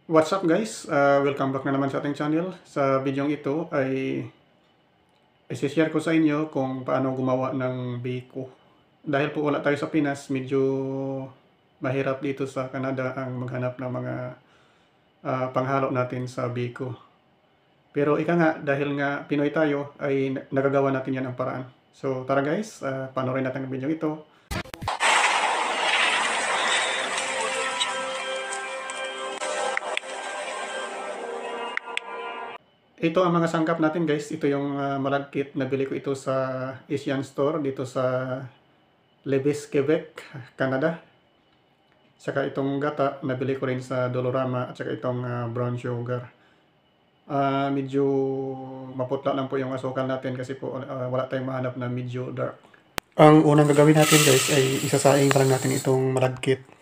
What's up guys? Welcome back na naman sa ating channel. Sa video ito ay isi-share ko sa inyo kung paano gumawa ng biko. Dahil po wala tayo sa Pinas, medyo mahirap dito sa Canada ang maghanap ng mga panghalo natin sa biko. Pero ika nga, dahil nga Pinoy tayo, ay nagagawa natin yan ang paraan. So tara guys, panoorin natin ang video ito. Ito ang mga sangkap natin guys. Ito yung malagkit. Nabili ko ito sa Asian Store dito sa Levis, Quebec, Canada. Saka itong gata, nabili ko rin sa Dolorama at saka itong brown sugar. Medyo maputla lang po yung asukal natin kasi po wala tayong mahanap na medyo dark. Ang unang gagawin natin guys ay isasaing pa lang natin itong malagkit.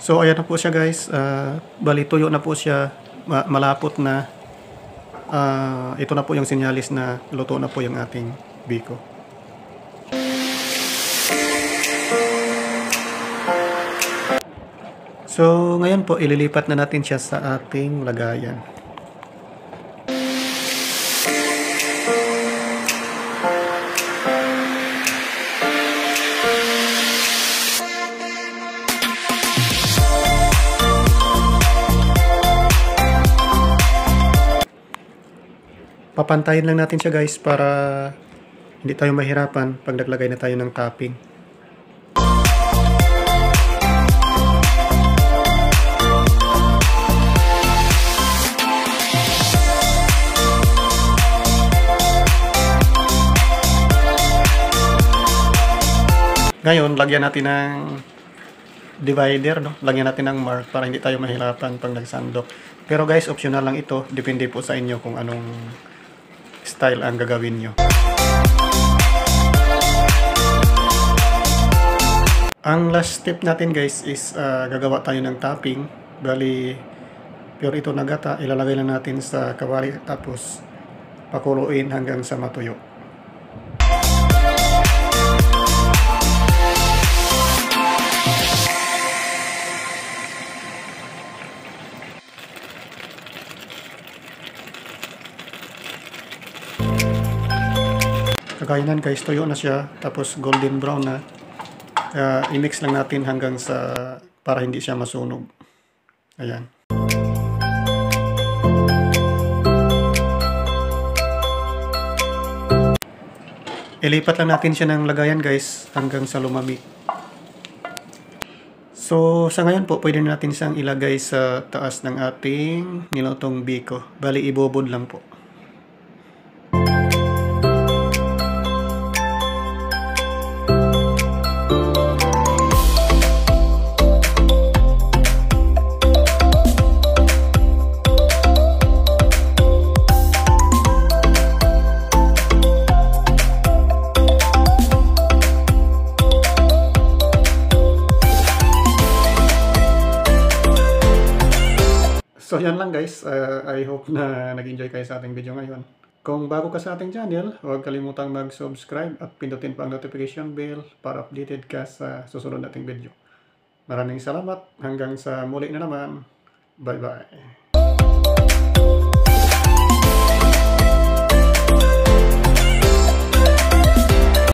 So ayan na po siya guys, bali tuyo na po siya, malapot na. Ito na po yung sinyalis na luto na po yung ating biko. So ngayon po ililipat na natin siya sa ating lagayan. Papantayin lang natin siya guys para hindi tayo mahirapan pag naglagay na tayo ng topping. Ngayon, lagyan natin ng divider, no? Lagyan natin ng mark para hindi tayo mahirapan pag nagsandok. Pero guys, optional lang ito. Depende po sa inyo kung anong style ang gagawin nyo. Ang last step natin guys is gagawa tayo ng topping. Bali, pure ito na gata. Ilalagay lang natin sa kawali tapos pakuluin hanggang sa matuyo. Kagaya nan guys, tuyo na siya, tapos golden brown na. I-mix lang natin hanggang sa para hindi siya masunog. Ayan. Ilipat lang natin siya ng lagayan guys hanggang sa lumamig. So sa ngayon po pwede natin siyang ilagay sa taas ng ating nilutong biko. Bali ibobod lang po. So yan lang guys, I hope na nag-enjoy kayo sa ating video ngayon. Kung bago ka sa ating channel, huwag kalimutang mag-subscribe at pindutin pa ang notification bell para updated ka sa susunod nating video. Maraming salamat, hanggang sa muli na naman. Bye bye.